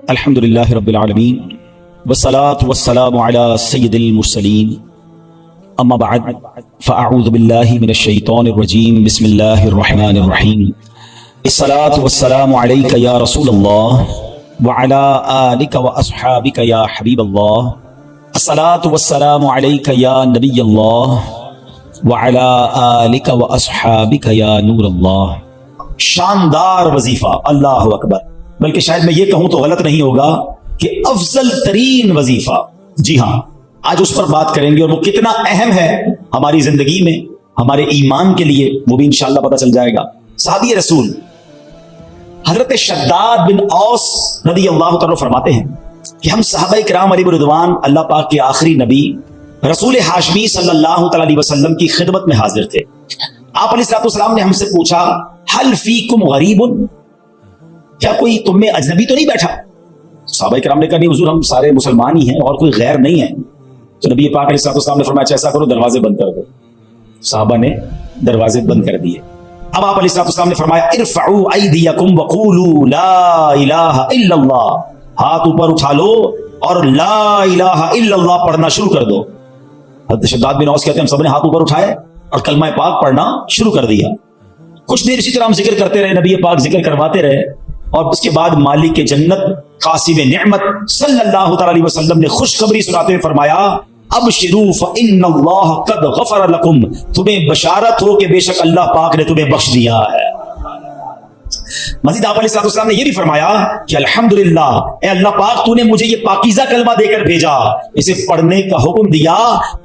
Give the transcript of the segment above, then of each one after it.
الحمدللہ رب العالمین والصلاة والسلام علی سید المرسلین اما بعد فاعوذ باللہ من الشیطان الرجیم بسم اللہ الرحمن الرحیم الصلاة والسلام علیک یا رسول اللہ وعلی آلک واصحابک یا حبیب اللہ الصلاة والسلام علیک یا نبی اللہ وعلی آلک واصحابک یا نور اللہ۔ شاندار وظیفہ، اللہ اکبر، بلکہ شاید میں یہ کہوں تو غلط نہیں ہوگا کہ افضل ترین وظیفہ۔ جی ہاں، آج اس پر بات کریں گے اور وہ کتنا اہم ہے ہماری زندگی میں، ہمارے ایمان کے لیے، وہ بھی انشاءاللہ پتہ چل جائے گا۔ صحابی رسول حضرت شداد بن اوس رضی اللہ تعالیٰ فرماتے ہیں کہ ہم صحابہ کرام علیہ رضوان اللہ پاک کے آخری نبی رسول ہاشمی صلی اللہ تعالیٰ علیہ وسلم کی خدمت میں حاضر تھے۔ آپ علیہ السلام نے ہم سے پوچھا، حل فیکم غریب، کیا کوئی تم میں اجنبی تو نہیں بیٹھا؟ صحابہ کرام نے کہا نہیں حضور، ہم سارے مسلمان ہی ہیں اور کوئی غیر نہیں ہے۔ تو نبی پاک علیہ السلام نے فرمایا ایسا کرو، دروازے بند کر دو۔ صحابہ نے دروازے بند کر دیے۔ اب آپ علیہ السلام نے فرمایا ارفعوا ایدیکم وقولوا لا الہ الا اللہ، ہاتھ اوپر اٹھا لو اور لا الہ الا اللہ پڑھنا شروع کر دو۔ حضرت شداد بن اوس کہتے ہیں ہم سب نے ہاتھ اوپر اٹھائے اور کلمہ پاک پڑھنا شروع کر دیا۔ کچھ دیر اسی طرح ہم ذکر کرتے رہے، نبی پاک ذکر کرواتے رہے، اور اس کے بعد مالک جنت قاسم نعمت صلی اللہ تعالی علیہ وسلم نے خوشخبری سناتے ہوئے فرمایا ابشروا فإن اللہ قد غفر لکم، تمہیں بشارت ہو کہ بے شک اللہ پاک نے تمہیں بخش دیا ہے۔ مزید آپ علیہ السلام نے یہ بھی فرمایا کہ الحمدللہ، اے اللہ پاک تو نے مجھے یہ پاکیزہ کلمہ دے کر بھیجا، اسے پڑھنے کا حکم دیا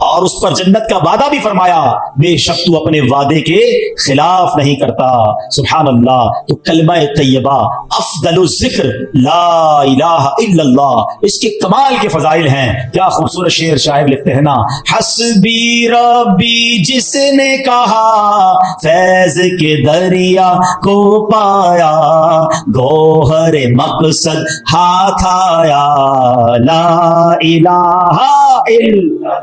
اور اس پر جنت کا وعدہ بھی فرمایا، بے شک تو اپنے وعدے کے خلاف نہیں کرتا۔ سبحان اللہ۔ تو کلمہ طیبہ افضل الذکر لا الہ الا اللہ، اس کے کمال کے فضائل ہیں۔ کیا خوبصورت شعر شاعر لکھتے ہیں نا، حسبی ربی جس نے کہا فیض کے دریا کو پایا، گوہر مقصد ہاتھ آیا، لا الہ الا،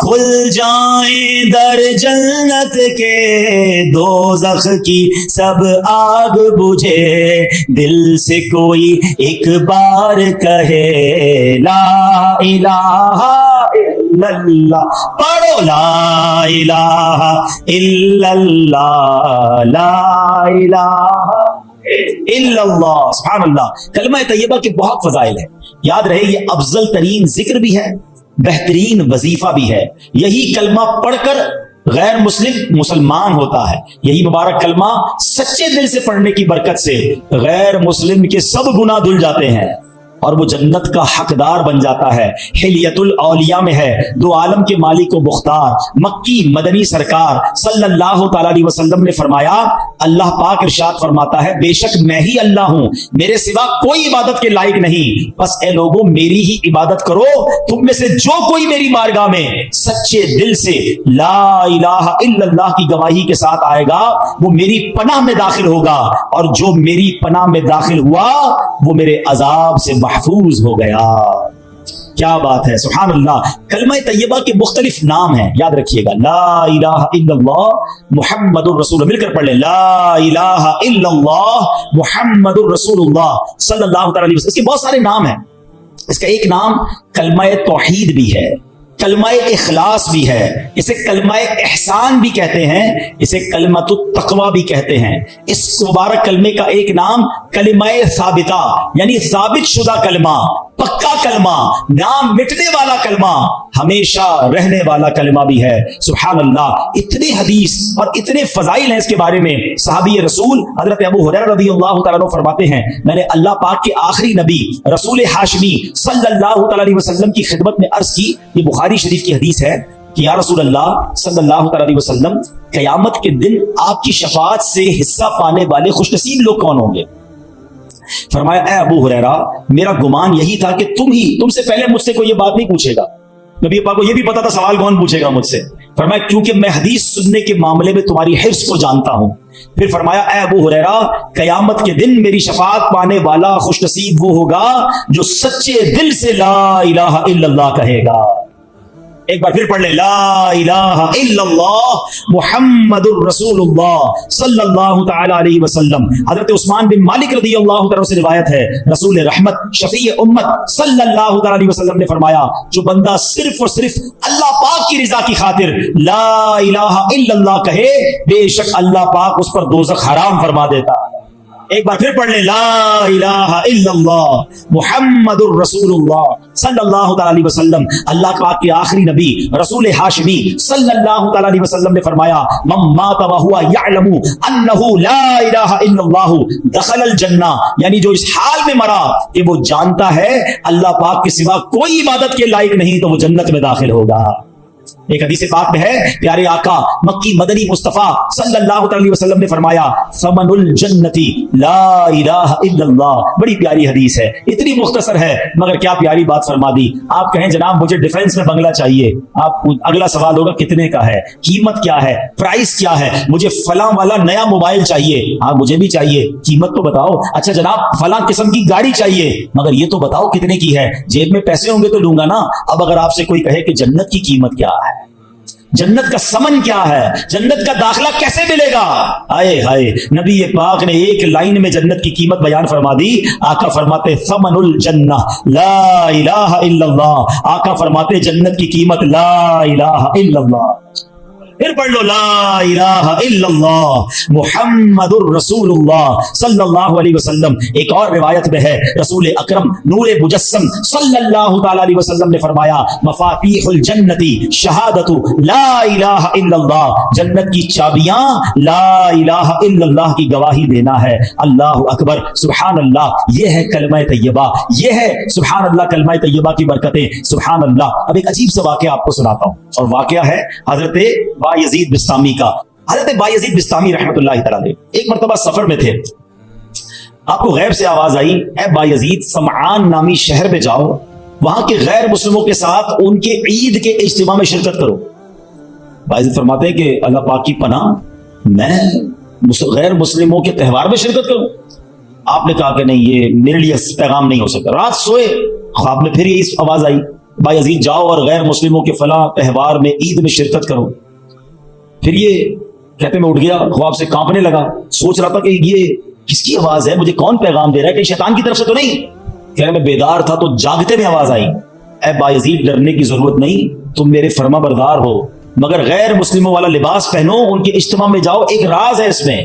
کھل جائیں در جنت کے، دوزخ کی سب آگ بجھے، دل سے کوئی ایک بار کہے لا الہ الا اللہ، پڑھو لا الہ الا اللہ، لا الہ الا اللہ۔ سبحان اللہ۔ کلمہ طیبہ کے بہت فضائل ہیں، یاد رہے یہ افضل ترین ذکر بھی ہے، بہترین وظیفہ بھی ہے۔ یہی کلمہ پڑھ کر غیر مسلم مسلمان ہوتا ہے۔ یہی مبارک کلمہ سچے دل سے پڑھنے کی برکت سے غیر مسلم کے سب گناہ دھل جاتے ہیں اور وہ جنت کا حقدار بن جاتا ہے۔ حلیت الاولیاء میں ہے، دو عالم کے مالک و مختار مکی مدنی سرکار صلی اللہ تعالی علیہ وسلم نے فرمایا، اللہ پاک ارشاد فرماتا ہے بے شک میں ہی اللہ ہوں، میرے سوا کوئی عبادت کے لائق نہیں، بس اے لوگوں میری ہی عبادت کرو۔ تم میں سے جو کوئی میری بارگاہ میں سچے دل سے لا الہ الا اللہ کی گواہی کے ساتھ آئے گا وہ میری پناہ میں داخل ہوگا، اور جو میری پناہ میں داخل ہوا وہ میرے عذاب سے محفوظ ہو گیا۔ کیا بات ہے، سبحان اللہ۔ کلمہ طیبہ کے مختلف نام ہیں، یاد رکھیے گا، لا الہ الا اللہ محمد الرسول، مل کر پڑھ لیں، لا الہ الا اللہ محمد الرسول اللہ صلی اللہ تعالی علیہ وسلم۔ اس کے بہت سارے نام ہیں۔ اس کا ایک نام کلمہ توحید بھی ہے، کلمہ اخلاص بھی ہے، اسے کلمہ احسان بھی کہتے ہیں، اسے کلمۃ التقوی بھی کہتے ہیں۔ اس مبارک کلمے کا ایک نام کلمہ ثابتہ یعنی ثابت شدہ کلمہ، پکا کلمہ، نام مٹنے والا کلمہ، ہمیشہ رہنے والا کلمہ بھی ہے۔ سبحان اللہ۔ اتنے حدیث اور اتنے فضائل ہیں اس کے بارے میں۔ صحابی رسول حضرت ابو ہریرہ رضی اللہ تعالیٰ عنہ فرماتے ہیں میں نے اللہ پاک کے آخری نبی رسول ہاشمی صلی اللہ تعالیٰ علیہ وسلم کی خدمت میں عرض کی، یہ بخاری شریف کی حدیث ہے کہ یا رسول اللہ صلی اللہ تعالیٰ علیہ وسلم، قیامت کے دن آپ کی شفاعت سے حصہ پانے والے خوش نصیب لوگ کون ہوں گے؟ فرمایا اے ابو ہریرہ میرا گمان یہی تھا کہ تم سے پہلے مجھ سے کوئی یہ بات نہیں پوچھے گا۔ نبی پاک کو یہ بھی پتا تھا سوال کون پوچھے گا مجھ سے۔ فرمایا کیونکہ میں حدیث سننے کے معاملے میں تمہاری حرص کو جانتا ہوں۔ پھر فرمایا اے ابو ہریرہ قیامت کے دن میری شفاعت پانے والا خوش نصیب وہ ہوگا جو سچے دل سے لا الہ الا اللہ کہے گا۔ ایک بار پھر پڑھ لیں، لا الہ الا اللہ محمد الرسول اللہ صلی اللہ تعالی علیہ وسلم۔ حضرت عثمان بن مالک رضی اللہ تعالی سے روایت ہے، رسول رحمت شفیع امت صلی اللہ تعالی علیہ وسلم نے فرمایا، جو بندہ صرف اور صرف اللہ پاک کی رضا کی خاطر لا الہ الا اللہ کہے، بے شک اللہ پاک اس پر دوزخ حرام فرما دیتا ہے۔ ایک بار پھر پڑھ لیں، لا الہ الا اللہ محمد الرسول اللہ صلی اللہ تعالی علیہ وسلم۔ اللہ پاک کے آخری نبی رسول ہاشمی صلی اللہ تعالی علیہ وسلم نے فرمایا، من مات وهو يعلم انه لا الہ الا اللہ دخل الجنہ، یعنی جو اس حال میں مرا کہ وہ جانتا ہے اللہ پاک کے سوا کوئی عبادت کے لائق نہیں، تو وہ جنت میں داخل ہوگا۔ ایک حدیث پاک میں ہے، پیارے آقا مکی مدنی مصطفیٰ صلی اللہ علیہ وسلم نے فرمایا، ثمن الجنتی لا الہ الا اللہ۔ بڑی پیاری حدیث ہے، اتنی مختصر ہے مگر کیا پیاری بات فرما دی۔ آپ کہیں جناب مجھے ڈیفنس میں بنگلہ چاہیے، آپ اگلا سوال ہوگا کتنے کا ہے، قیمت کیا ہے، پرائس کیا ہے، مجھے فلاں والا نیا موبائل چاہیے، ہاں مجھے بھی چاہیے، قیمت تو بتاؤ۔ اچھا جناب فلاں قسم کی گاڑی چاہیے، مگر یہ تو بتاؤ کتنے کی ہے، جیب میں پیسے ہوں گے تو لوں گا نا۔ اب اگر آپ سے کوئی کہے کہ جنت کی قیمت کیا ہے، جنت کا سمن کیا ہے، جنت کا داخلہ کیسے ملے گا، آئے ہائے، نبی پاک نے ایک لائن میں جنت کی قیمت بیان فرما دی۔ آقا فرماتے ثمن الجنہ لا الہ الا اللہ، آقا فرماتے جنت کی قیمت لا الہ الا اللہ۔ پھر پڑھ لو، لا الہ الا اللہ محمد الرسول اللہ صلی اللہ علیہ وسلم۔ ایک اور روایت میں ہے، رسول اکرم نور مجسم صلی اللہ تعالی علیہ وسلم نے فرمایا، مفاتیح الجنتی شہادت لا الہ الا اللہ، جنت کی چابیاں لا الہ الا اللہ کی گواہی دینا ہے۔ اللہ اکبر، سبحان اللہ، یہ ہے کلمہ طیبہ، یہ ہے سبحان اللہ کلمہ طیبہ کی برکتیں، سبحان اللہ۔ اب ایک عجیب سا واقعہ آپ کو سناتا ہوں، اور واقعہ ہے حضرت بایزید بستامی کا۔ حضرت بایزید بستامی رحمت اللہ تعالی ایک مرتبہ سفر میں تھے، آپ کو غیب سے آواز آئی، اے بایزید سمعان نامی شہر میں جاؤ، وہاں کے غیر مسلموں کے ساتھ ان کے عید کے اجتماع میں شرکت کرو۔ بایزید فرماتے ہیں کہ اللہ پاک کی پناہ، میں غیر مسلموں کے تہوار میں شرکت کروں؟ آپ نے کہا کہ نہیں، یہ میرے لیے پیغام نہیں ہو سکتا۔ رات سوئے، خواب میں پھر یہ آواز آئی، بایزید جاؤ اور غیر مسلموں کے فلاں تہوار میں عید میں شرکت کرو۔ پھر یہ کہتے میں اٹھ گیا، خواب سے کانپنے لگا، سوچ رہا تھا کہ یہ کس کی آواز ہے، مجھے کون پیغام دے رہا ہے، کہ شیطان کی طرف سے تو نہیں؟ کہہ رہے میں بیدار تھا تو جاگتے میں آواز آئی، اے بایزید ڈرنے کی ضرورت نہیں، تم میرے فرما بردار ہو، مگر غیر مسلموں والا لباس پہنو، ان کے اجتماع میں جاؤ، ایک راز ہے اس میں۔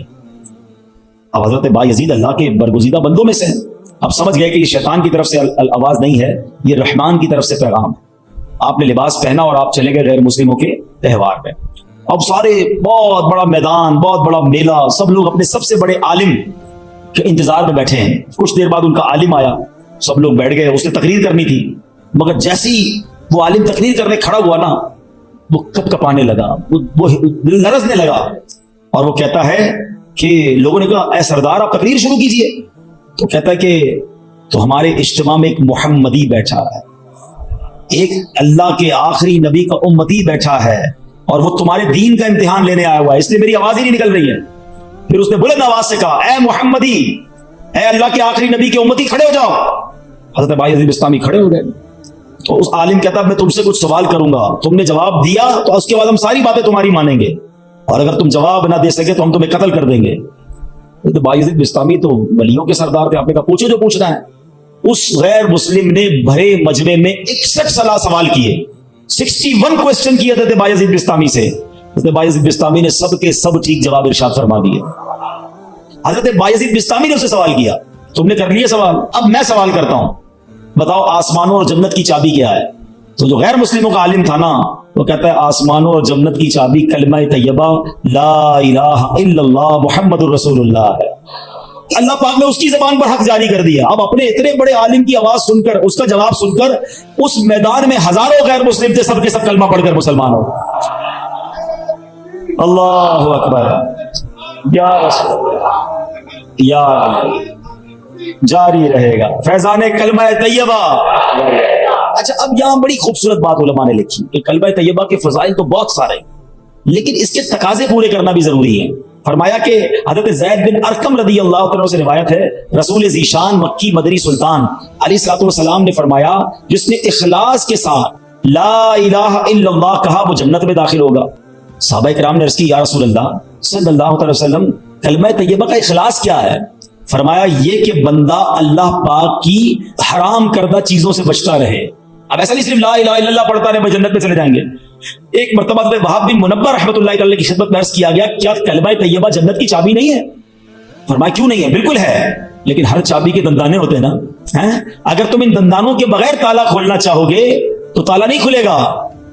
اب حضرت بایزید اللہ کے برگزیدہ بندوں میں سے اب سمجھ گئے کہ یہ شیطان کی طرف سے آواز نہیں ہے، یہ رحمان کی طرف سے پیغام ہے۔ آپ نے لباس پہنا اور آپ چلے گئے غیر مسلموں کے تہوار میں۔ اب سارے بہت بڑا میدان، بہت بڑا میلہ، سب لوگ اپنے سب سے بڑے عالم کے انتظار میں بیٹھے ہیں۔ کچھ دیر بعد ان کا عالم آیا، سب لوگ بیٹھ گئے، اس نے تقریر کرنی تھی، مگر جیسی وہ عالم تقریر کرنے کھڑا ہوا نا، وہ کپ کپانے لگا، وہ لرزنے لگا، اور وہ کہتا ہے کہ لوگوں نے کہا اے سردار آپ تقریر شروع کیجئے۔ تو کہتا ہے کہ تو ہمارے اجتماع میں ایک محمدی بیٹھا ہے، ایک اللہ کے آخری نبی کا امتی بیٹھا ہے، اور وہ تمہارے دین کا امتحان لینے آیا ہوا ہے، اس لیے میری آواز ہی نہیں نکل رہی ہے۔ پھر اس نے بلند آواز سے کہا اے محمدی، اے اللہ کے آخری نبی کے امتی، کھڑے ہو جاؤ۔ حضرت بایزید بستامی کھڑے ہو گئے، تو اس عالم کہتا میں تم سے کچھ سوال کروں گا، تم نے جواب دیا تو اس کے بعد ہم ساری باتیں تمہاری مانیں گے، اور اگر تم جواب نہ دے سکے تو ہم تمہیں قتل کر دیں گے۔ تو بایزید بستامی تو ولیوں کے سردار تھے، آپ نے کہا پوچھو جو پوچھنا ہے۔ اس غیر مسلم نے بھرے مجمع میں 61 سوال کیے، 61 کوسچن کیے تھے بایزید بستامی سے۔ حضرت بایزید بستامی نے سب کے سب ٹھیک جواب ارشاد فرما دیے۔ حضرت بایزید بستامی نے اسے سوال کیا، تم نے کر لیا سوال، اب میں سوال کرتا ہوں، بتاؤ آسمانوں اور جنت کی چابی کیا ہے؟ تو جو غیر مسلموں کا عالم تھا نا، وہ کہتا ہے آسمانوں اور جنت کی چابی کلمہ طیبہ لا الہ الا اللہ محمد الرسول اللہ ہے۔ اللہ پاک نے اس کی زبان پر حق جاری کر دیا۔ اب اپنے اتنے بڑے عالم کی آواز سن کر، اس کا جواب سن کر، اس میدان میں ہزاروں غیر مسلم تھے، سب کے سب کلمہ پڑھ کر مسلمان ہو۔ اللہ اکبر، یا رسول اللہ، یا جاری رہے گا فیضان کلمہ طیبہ۔ اچھا اب یہاں بڑی خوبصورت بات علماء نے لکھی کہ کلمہ طیبہ کے فضائل تو بہت سارے، لیکن اس کے تقاضے پورے کرنا بھی ضروری ہے۔ فرمایا کہ حضرت زید بن ارقم رضی اللہ عنہ سے روایت ہے، رسول ذیشان مکی مدنی سلطان علیہ الصلوۃ والسلام نے فرمایا، جس نے اخلاص کے ساتھ لا الہ الا اللہ کہا وہ جنت میں داخل ہوگا۔ صحابہ کرام نے عرض کی یا رسول اللہ صلی اللہ علیہ وسلم کلمہ طیبہ کا اخلاص کیا ہے؟ فرمایا یہ کہ بندہ اللہ پاک کی حرام کردہ چیزوں سے بچتا رہے۔ اب ایسا نہیں صرف لا الہ الا اللہ پڑھتا رہے بھائی جنت میں چلے جائیں گے۔ ایک مرتبہ وہاب بن منبہ رحمۃ اللہ تعالی کی خدمت میں عرض کیا گیا کیا کلمہ طیبہ جنت کی چابی نہیں ہے؟ فرمایا کیوں نہیں ہے؟ بالکل ہے، لیکن ہر چابی کے دندانے ہوتے ہیں نا، اگر تم ان دندانوں کے بغیر تالا کھولنا چاہو گے تو تالا نہیں کھلے گا۔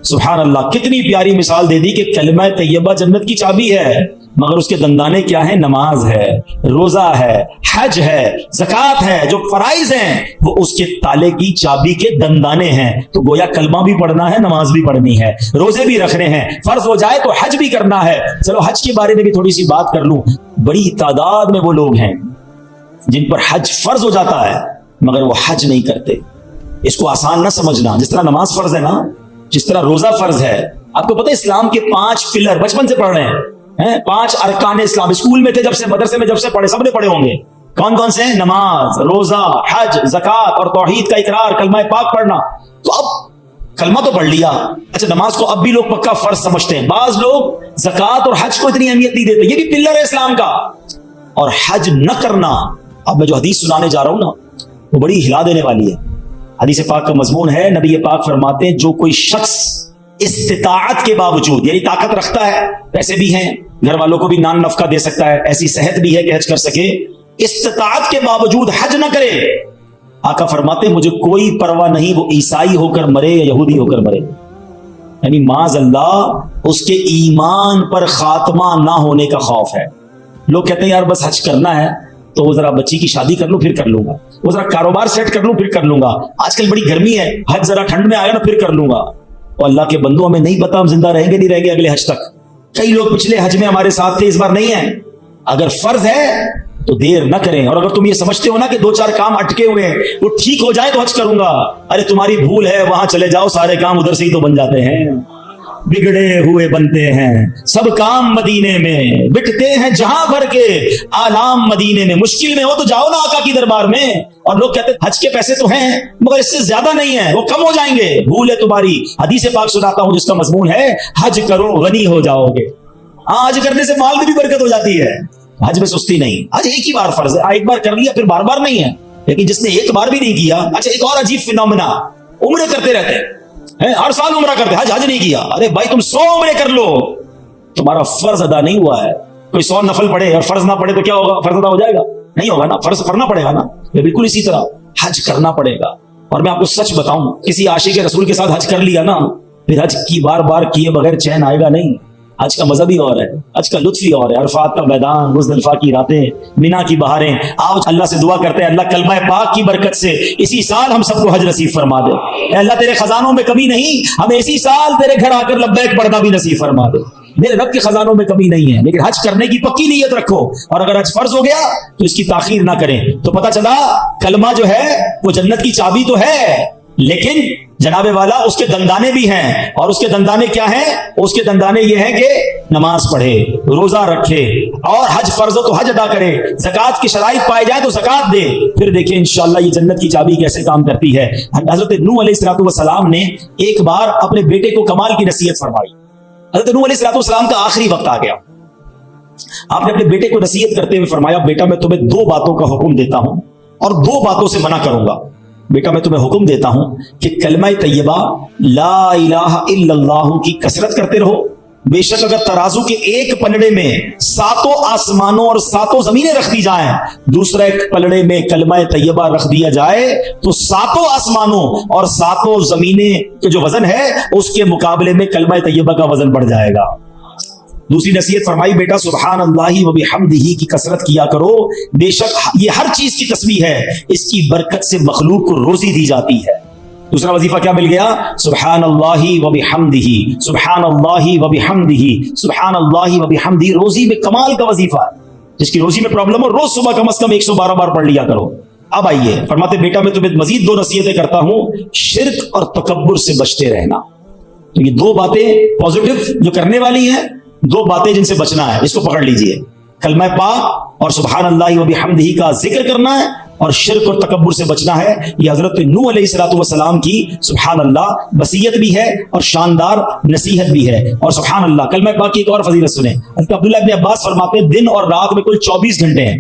سبحان اللہ، کتنی پیاری مثال دے دی کہ کلمہ طیبہ جنت کی چابی ہے، مگر اس کے دندانے کیا ہیں؟ نماز ہے، روزہ ہے، حج ہے، زکوٰۃ ہے، جو فرائض ہیں وہ اس کے تالے کی چابی کے دندانے ہیں۔ تو گویا کلمہ بھی پڑھنا ہے، نماز بھی پڑھنی ہے، روزے بھی رکھنے ہیں، فرض ہو جائے تو حج بھی کرنا ہے۔ چلو حج کے بارے میں بھی تھوڑی سی بات کر لوں۔ بڑی تعداد میں وہ لوگ ہیں جن پر حج فرض ہو جاتا ہے مگر وہ حج نہیں کرتے۔ اس کو آسان نہ سمجھنا، جس طرح نماز فرض ہے نا، جس طرح روزہ فرض ہے۔ آپ کو پتہ ہے اسلام کے 5 پلر بچپن سے پڑھ رہے ہیں، 5 ارکان اسلام اسکول میں تھے جب سے، مدرسے میں جب سے پڑھے، سب نے پڑھے ہوں گے۔ کون کون سے ہیں؟ نماز، روزہ، حج، زکوٰۃ اور توحید کا اقرار، کلمہ پاک پڑھنا۔ تو اب کلمہ تو پڑھ لیا، اچھا نماز کو اب بھی لوگ پکا فرض سمجھتے ہیں، بعض لوگ زکوٰۃ اور حج کو اتنی اہمیت نہیں دیتے، یہ بھی پلر ہے اسلام کا۔ اور حج نہ کرنا، اب میں جو حدیث سنانے جا رہا ہوں نا وہ بڑی ہلا دینے والی ہے۔ حدیث پاک کا مضمون ہے، نبی پاک فرماتے ہیں جو کوئی شخص استطاعت کے باوجود، یعنی طاقت رکھتا ہے، پیسے بھی ہیں، گھر والوں کو بھی نان نفقہ دے سکتا ہے، ایسی صحت بھی ہے کہ حج کر سکے، استطاعت کے باوجود حج نہ کرے، آقا فرماتے ہیں مجھے کوئی پرواہ نہیں وہ عیسائی ہو کر مرے یا یہودی ہو کر مرے۔ یعنی معاذ اللہ اس کے ایمان پر خاتمہ نہ ہونے کا خوف ہے۔ لوگ کہتے ہیں یار بس حج کرنا ہے تو وہ ذرا بچی کی شادی کر لوں پھر کر لوں گا، وہ ذرا کاروبار سیٹ کر لوں پھر کر لوں گا، آج کل بڑی گرمی ہے، حج ذرا ٹھنڈ میں آئے نا پھر کر لوں گا۔ اور اللہ کے بندوں ہمیں نہیں پتا ہم زندہ رہیں گے نہیں رہیں گے اگلے حج تک۔ کئی لوگ پچھلے حج میں ہمارے ساتھ تھے، اس بار نہیں ہیں۔ اگر فرض ہے تو دیر نہ کریں، اور اگر تم یہ سمجھتے ہو نا کہ 2-4 کام اٹکے ہوئے ہیں وہ ٹھیک ہو جائے تو حج کروں گا، ارے تمہاری بھول ہے، وہاں چلے جاؤ، سارے کام ادھر سے ہی تو بن جاتے ہیں، بگڑے ہوئے بنتے ہیں سب کام مدینے میں، بٹتے ہیں جہاں بھر کے آلام مدینے میں۔ مشکل میں ہو تو جاؤ نا آقا کی دربار میں۔ اور لوگ کہتے ہیں حج کے پیسے تو ہیں مگر اس سے زیادہ نہیں ہیں، وہ کم ہو جائیں گے، بھول ہے تمہاری۔ حدیث پاک سناتا ہوں جس کا مضمون ہے حج کرو غنی ہو جاؤ گے۔ ہاں حج کرنے سے مال میں بھی برکت ہو جاتی ہے، حج میں سستی نہیں۔ حج ایک ہی بار فرض ہے، ایک بار کر لیا پھر بار بار نہیں ہے، لیکن جس نے ایک بار بھی نہیں کیا، اچھا ایک اور عجیب فینومینا، عمرے کرتے رہتے ہیں، ہر سال عمرہ کرتے، حج نہیں کیا۔ ارے بھائی تم 100 عمرے کر لو، تمہارا فرض ادا نہیں ہوا ہے۔ کوئی 100 نفل پڑھے اور فرض نہ پڑھے تو کیا ہوگا؟ فرض ادا ہو جائے گا؟ نہیں ہوگا نا، فرض پڑھنا پڑے گا نا۔ یہ بالکل اسی طرح حج کرنا پڑے گا۔ اور میں آپ کو سچ بتاؤں، کسی عاشق رسول کے ساتھ حج کر لیا نا پھر حج کی بار بار کیے بغیر چین آئے گا نہیں۔ حج کا مزہ بھی اور ہے، حج کا لطف ہی اور ہے، عرفات کا میدان، مزدلفہ کی راتیں، مینا کی بہاریں۔ آؤ اللہ سے دعا کرتے ہیں اللہ کلمہ پاک کی برکت سے اسی سال ہم سب کو حج نصیب فرما دے۔ اے اللہ تیرے خزانوں میں کمی نہیں، ہمیں اسی سال تیرے گھر آ کر لبیک پڑھنا بھی نصیب فرما دے۔ میرے رب کے خزانوں میں کمی نہیں ہے، لیکن حج کرنے کی پکی نیت رکھو، اور اگر حج فرض ہو گیا تو اس کی تاخیر نہ کریں۔ تو پتہ چلا کلمہ جو ہے وہ جنت کی چابی تو ہے، لیکن جناب والا اس کے دندانے بھی ہیں، اور اس کے دندانے کیا ہیں؟ اس کے دندانے یہ ہیں کہ نماز پڑھے، روزہ رکھے، اور حج فرض ہو تو حج ادا کرے، زکوٰۃ کی شرائط پائے جائے تو زکوٰۃ دے، پھر دیکھیں انشاءاللہ یہ جنت کی چابی کیسے کام کرتی ہے۔ حضرت نوح علیہ السلام نے ایک بار اپنے بیٹے کو کمال کی نصیحت فرمائی۔ حضرت نوح علیہ السلام کا آخری وقت آ گیا، آپ نے اپنے بیٹے کو نصیحت کرتے ہوئے فرمایا بیٹا میں تمہیں 2 باتوں کا حکم دیتا ہوں اور 2 باتوں سے منع کروں گا۔ بیٹا میں تمہیں حکم دیتا ہوں کہ کلمہ طیبہ لا الہ الا اللہ کی کثرت کرتے رہو، بے شک اگر ترازو کے ایک پلڑے میں 7 آسمانوں اور 7 زمینیں رکھ دی جائیں، دوسرے ایک پلڑے میں کلمہ طیبہ رکھ دیا جائے تو 7 آسمانوں اور 7 زمینیں کے جو وزن ہے اس کے مقابلے میں کلمہ طیبہ کا وزن بڑھ جائے گا۔ دوسری نصیحت فرمائی بیٹا سبحان اللہ و بحمدہ کی کثرت کیا کرو، بے شک یہ ہر چیز کی تسبیح ہے، اس کی برکت سے مخلوق کو روزی دی جاتی ہے۔ دوسرا وظیفہ کیا مل گیا؟ سبحان اللہ و بحمدہ، سبحان اللہ و بحمدہ، سبحان اللہ و بحمدہ۔ روزی میں کمال کا وظیفہ ہے، جس کی روزی میں پرابلم ہو روز صبح کم از کم 112 بار پڑھ لیا کرو۔ اب آئیے فرماتے بیٹا میں تمہیں مزید 2 نصیحتیں کرتا ہوں، شرک اور تکبر سے بچتے رہنا۔ تو یہ 2 باتیں پازیٹو جو کرنے والی ہیں، 2 باتیں جن سے بچنا ہے، اس کو پکڑ لیجئے، کلمہ پاک اور سبحان اللہ و بحمدہ کا ذکر کرنا ہے، اور شرک اور تکبر سے بچنا ہے. یہ حضرت نوح علیہ الصلوۃ والسلام کی سبحان اللہ وصیت بھی ہے اور شاندار نصیحت بھی ہے. اور سبحان اللہ کلمہ پاک کی ایک اور فضیلت سنیں. حضرت عبداللہ ابن عباس فرماتے ہیں دن اور رات میں کل 24 گھنٹے ہیں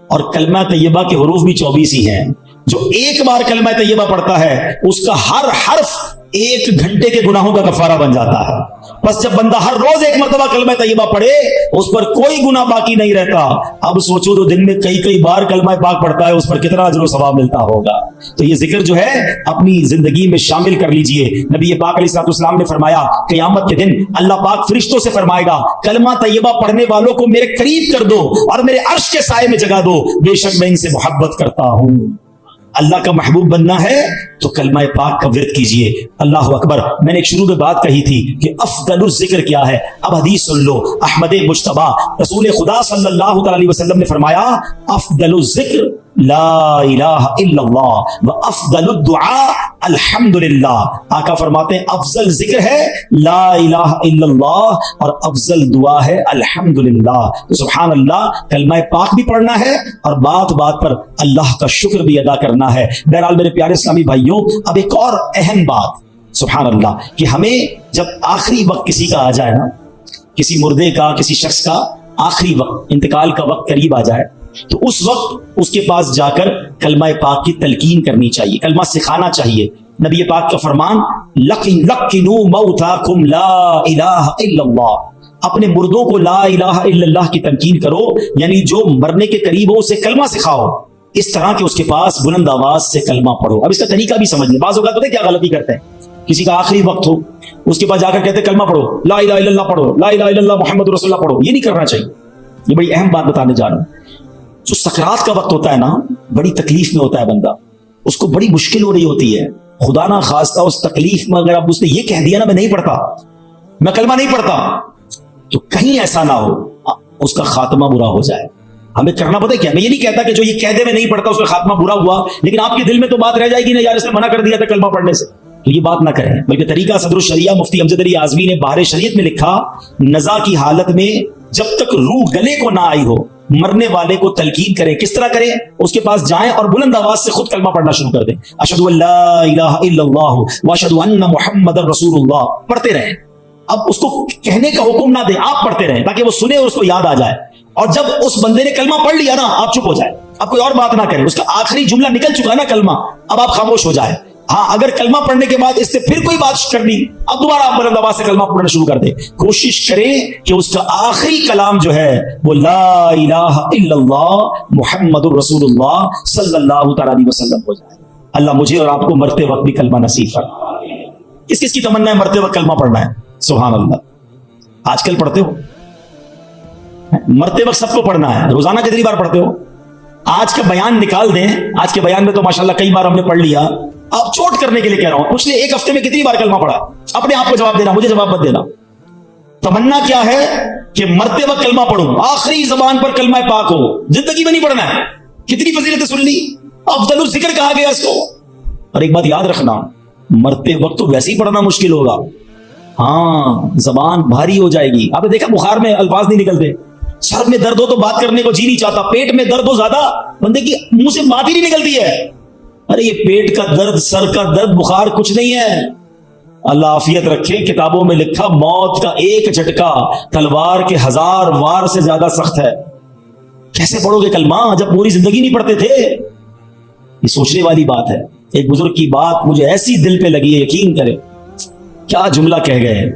اور کلمہ طیبہ کے حروف بھی 24 ہی ہیں. جو ایک بار کلمہ طیبہ پڑھتا ہے اس کا ہر حرف 1 گھنٹے کے گناہوں کا کفارہ بن جاتا ہے. بس جب بندہ ہر روز 1 مرتبہ کلمہ طیبہ پڑھے اس پر کوئی گناہ باقی نہیں رہتا. اب سوچو تو دن میں کئی بار کلمہ پاک پڑھتا ہے اس پر کتنا اجر و ثواب ملتا ہوگا. تو یہ ذکر جو ہے اپنی زندگی میں شامل کر لیجئے. نبی پاک علیہ الصلوۃ والسلام نے فرمایا قیامت کے دن اللہ پاک فرشتوں سے فرمائے گا کلمہ طیبہ پڑھنے والوں کو میرے قریب کر دو اور میرے عرش کے سائے میں جگہ دو، بے شک میں ان سے محبت کرتا ہوں. اللہ کا محبوب بننا ہے تو کلمہ پاک کا ورد کیجئے. اللہ اکبر. میں نے ایک شروع میں بات کہی تھی کہ افضل الذکر کیا ہے. اب حدیث سن لو. احمد مجتبی رسول خدا صلی اللہ تعالی علیہ وسلم نے فرمایا افضل الذکر لا الہ الا اللہ و افضل الدعاء الحمدللہ. آقا فرماتے ہیں افضل ذکر ہے لا الہ الا اللہ اور افضل دعا ہے الحمدللہ. تو سبحان اللہ کلمہ پاک بھی پڑھنا ہے اور بات بات پر اللہ کا شکر بھی ادا کرنا ہے. بہرحال میرے پیارے اسلامی بھائیوں اب ایک اور اہم بات سبحان اللہ کہ ہمیں جب آخری وقت کسی کا آ جائے نا، کسی مردے کا کسی شخص کا آخری وقت انتقال کا وقت قریب آ جائے تو اس وقت اس کے پاس جا کر کلمہ پاک کی تلقین کرنی چاہیے، کلمہ سکھانا چاہیے. نبی پاک کا فرمان لَقِنُوا مَوْتَاكُمْ لَا إِلَٰهَ إِلَّا اللَّهُ، اپنے مردوں کو لا الہ الا اللہ کی تلقین کرو، یعنی جو مرنے کے قریب ہو اسے کلمہ سکھاؤ اس طرح کہ اس کے پاس بلند آواز سے کلمہ پڑھو. اب اس کا طریقہ بھی سمجھ لیں. بعض اوقات پتہ ہے کیا غلطی کرتے ہیں، کسی کا آخری وقت ہو اس کے پاس جا کر کہتے ہیں کلمہ پڑھو، لا الہ الا اللہ پڑھو، لا الہ الا اللہ محمد رسول اللہ پڑھو. یہ نہیں کرنا چاہیے. یہ بڑی اہم بات بتانے جا رہا ہوں. جو سکرات کا وقت ہوتا ہے نا بڑی تکلیف میں ہوتا ہے بندہ، اس کو بڑی مشکل ہو رہی ہوتی ہے. خدا نہ خواستہ اس تکلیف میں اگر اب اس نے یہ کہہ دیا نا میں نہیں پڑھتا، میں کلمہ نہیں پڑھتا، تو کہیں ایسا نہ ہو اس کا خاتمہ برا ہو جائے. ہمیں کرنا پتہ ہے کیا، میں یہ نہیں کہتا کہ جو یہ کہہ دے میں نہیں پڑھتا اس کا خاتمہ برا ہوا، لیکن آپ کے دل میں تو بات رہ جائے گی نا یار اس نے منع کر دیا تھا کلمہ پڑھنے سے. تو یہ بات نہ کریں، بلکہ طریقہ صدر الشریعہ مفتی امجد علی اعظمی نے بہار شریعت میں لکھا نزا کی حالت میں جب تک روح گلے کو نہ آئی ہو مرنے والے کو تلقین کرے. کس طرح کرے؟ اس کے پاس جائیں اور بلند آواز سے خود کلمہ پڑھنا شروع کر دیں. اشہد ان لا الہ الا اللہ واشہد ان محمد رسول اللہ پڑھتے رہیں. اب اس کو کہنے کا حکم نہ دیں، آپ پڑھتے رہیں تاکہ وہ سنے اور اس کو یاد آ جائے. اور جب اس بندے نے کلمہ پڑھ لیا نا آپ چپ ہو جائے، اب کوئی اور بات نہ کریں. اس کا آخری جملہ نکل چکا نا کلمہ، اب آپ خاموش ہو جائے. ہاں اگر کلمہ پڑھنے کے بعد اس سے پھر کوئی بات کرنی اب دوبارہ آپ بلند آواز سے کلمہ پڑھنا شروع کر دیں. کوشش کریں کہ اس کا آخری کلام جو ہے وہ لا الہ الا اللہ محمد الرسول اللہ صلی اللہ تعالی علیہ وسلم ہو جائے. اللہ مجھے اور آپ کو مرتے وقت بھی کلمہ نصیب فرمائے. کس کس کی تمنا ہے مرتے وقت کلمہ پڑھنا ہے؟ سبحان اللہ. آج کل پڑھتے ہو؟ مرتے وقت سب کو پڑھنا ہے. روزانہ کتنی بار پڑھتے ہو؟ آج کا بیان نکال دیں، آج کے بیان میں تو ماشاءاللہ کئی بار ہم نے پڑھ لیا. آپ چوٹ کرنے کے لیے کہہ رہا ہوں، پچھلے ایک ہفتے میں کتنی بار کلمہ پڑھا؟ اپنے آپ کو جواب دینا، مجھے جواب مت دینا. تمنا کیا ہے کہ مرتے وقت کلمہ پڑھوں، آخری زبان پر کلمہ پاک ہو، زندگی میں نہیں پڑھنا ہے. کتنی فضیلتیں سن لی. افضل الذکر کہا گیا اس کو. اور ایک بات یاد رکھنا، مرتے وقت تو ویسے ہی پڑھنا مشکل ہوگا. ہاں زبان بھاری ہو جائے گی. آپ نے دیکھا بخار میں الفاظ نہیں نکلتے، سر میں درد ہو تو بات کرنے کو جی نہیں چاہتا، پیٹ میں درد ہو زیادہ بندے کی منہ سے بات ہی نہیں نکلتی ہے. ارے یہ پیٹ کا درد، سر کا درد، بخار کچھ نہیں ہے. اللہ عافیت رکھے. کتابوں میں لکھا موت کا ایک جھٹکا تلوار کے 1000 وار سے زیادہ سخت ہے. کیسے پڑھو گے کلمہ جب پوری زندگی نہیں پڑھتے تھے؟ یہ سوچنے والی بات ہے. ایک بزرگ کی بات مجھے ایسی دل پہ لگی ہے، یقین کرے. کیا جملہ کہہ گئے،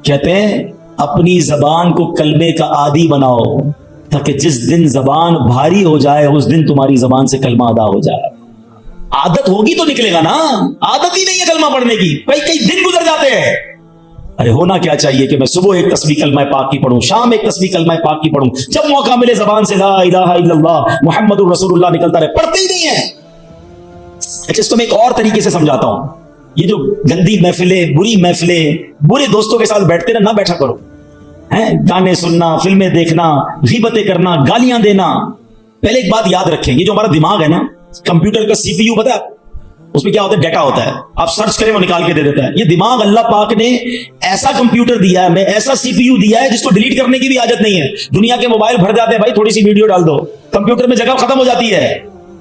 کہتے ہیں اپنی زبان کو کلمے کا عادی بناؤ تاکہ جس دن زبان بھاری ہو جائے اس دن تمہاری زبان سے کلمہ ادا ہو جائے. عادت ہوگی تو نکلے گا نا. عادت ہی نہیں ہے کلمہ پڑھنے کی، کئی دن گزر جاتے ہیں. ارے ہونا کیا چاہیے کہ میں صبح ایک تسبیح کلمہ پاک کی پڑھوں، شام ایک تسبیح کلمہ پاک کی پڑھوں، جب موقع ملے زبان سے لا الہ الا اللہ محمد الرسول اللہ نکلتا رہے. پڑھتے ہی نہیں ہے. اچھا اس کو میں ایک اور طریقے سے سمجھاتا ہوں. یہ جو گندی محفلیں، بری محفلیں، برے دوستوں کے ساتھ بیٹھتے نہ بیٹھا کرو. گانے سننا، فلمیں دیکھنا، غیبتیں کرنا، گالیاں دینا. پہلے ایک بات یاد رکھیں، یہ جو ہمارا دماغ ہے نا، کمپیوٹر کا سی پی یو پتا ہے اس میں کیا ہوتا ہے؟ ڈیٹا ہوتا ہے. آپ سرچ کریں وہ نکال کے دے دیتا ہے. یہ دماغ اللہ پاک نے ایسا کمپیوٹر دیا ہے، میں ایسا سی پی یو دیا ہے جس کو ڈیلیٹ کرنے کی بھی حاجت نہیں ہے. دنیا کے موبائل بھر جاتے ہیں بھائی، تھوڑی سی ویڈیو ڈال دو، کمپیوٹر میں جگہ ختم ہو جاتی ہے.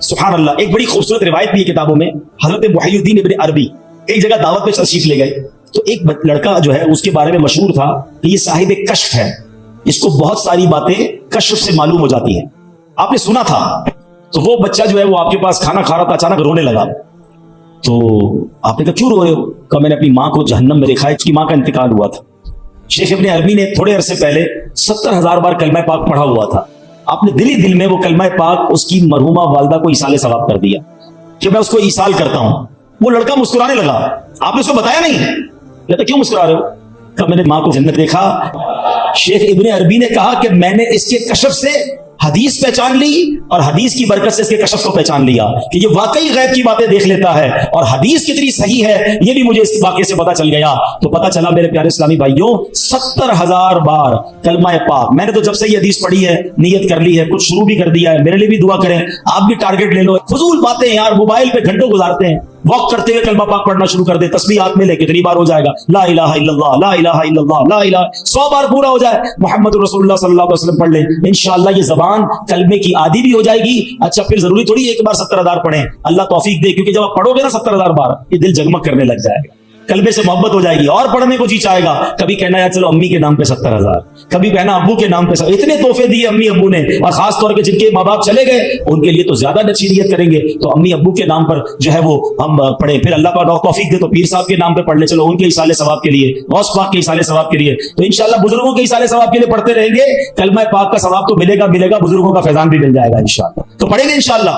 سبحان اللہ. ایک بڑی خوبصورت روایت بھی ہے کتابوں میں. حضرت محی الدین ابن عربی ایک جگہ دعوت پہ تشریف لے گئے تو ایک لڑکا جو ہے اس کے بارے میں مشہور تھا کہ یہ صاحب کشف ہے, اس کو بہت ساری باتیں کشف سے معلوم ہو جاتی ہیں. آپ نے سنا تھا. تو وہ بچہ جو ہے وہ آپ کے پاس کھانا کھا رہا تھا, اچانک رونے لگا. تو آپ نے کہا کیوں رو رہے ہو؟ کہ میں نے اپنی ماں کو جہنم میں دیکھا ہے, اس کی ماں کا انتقال ہوا تھا. شیخ ابن عربی نے تھوڑے عرصے پہلے 70,000 بار کلمہ پاک پڑھا ہوا تھا. آپ نے دل ہی دل میں وہ کلمہ پاک اس کی مرحومہ والدہ کو ایصال ثواب کر دیا کہ میں اس کو ایصال کرتا ہوں. وہ لڑکا مسکرانے لگا. آپ نے اس کو بتایا نہیں. کہتا کیوں مسکرا رہے ہو؟ کہ میں نے ماں کو جنت دیکھا. شیخ ابن عربی نے کہا کہ میں نے اس کے کشف سے حدیث پہچان لی اور حدیث کی برکت سے اس کے کشف کو پہچان لیا کہ یہ واقعی غیب کی باتیں دیکھ لیتا ہے اور حدیث کتنی صحیح ہے یہ بھی مجھے اس واقعے سے پتا چل گیا. تو پتا چلا میرے پیارے اسلامی بھائیوں 70,000 بار کلمہ پاک میں نے تو جب سے یہ حدیث پڑھی ہے نیت کر لی ہے, کچھ شروع بھی کر دیا ہے. میرے لیے بھی دعا کریں, آپ بھی ٹارگٹ لے لو. فضول باتیں یار, موبائل پہ گھنٹوں گزارتے ہیں, واک کرتے ہوئے کلمہ پاک پڑھنا شروع کر دے. تسبیح ہاتھ میں لے کتنی بار ہو جائے گا لا الہ الا اللہ لا الہ الا اللہ لا الہ, 100 بار پورا ہو جائے محمد رسول اللہ صلی اللہ علیہ وسلم پڑھ لیں. انشاءاللہ یہ زبان کلمے کی عادی بھی ہو جائے گی. اچھا پھر ضروری تھوڑی ایک بار 70,000 پڑھیں, اللہ توفیق دے, کیونکہ جب آپ پڑھو گے نا 70,000 بار یہ دل جگمگ کرنے لگ جائے گا, کلمے سے محبت ہو جائے گی اور پڑھنے کو جی چاہے گا. کبھی کہنا ہے چلو امی کے نام پہ 70,000, کبھی کہنا ابو کے نام پہ 70,000. اتنے تحفے دیے امی ابو نے, اور خاص طور پہ جن کے ماں باپ چلے گئے ان کے لیے تو زیادہ اچھی نیت کریں گے. تو امی ابو کے نام پر جو ہے وہ ہم پڑھیں. پھر اللہ پاک توفیق دے تو پیر صاحب کے نام پہ پڑھ لیں, چلو ان کے ایصال ثواب کے لیے, غوث پاک کے ایصال ثواب کے لیے. تو انشاءاللہ بزرگوں کے ایصال ثواب کے لیے پڑھتے رہیں گے. کلمہ پاک کا ثواب تو ملے گا, بزرگوں کا فیضان بھی مل جائے گا انشاءاللہ. تو پڑھیں گے انشاءاللہ.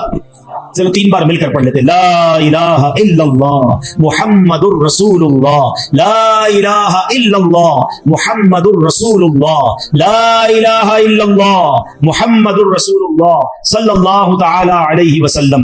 چلو 3 بار مل کر پڑھ لیتے. لا الہ الا اللہ محمد الرسول اللہ, لا الہ الا اللہ محمد الرسول اللہ, لا الہ الا اللہ محمد الرسول اللہ صلی اللہ تعالی علیہ وسلم.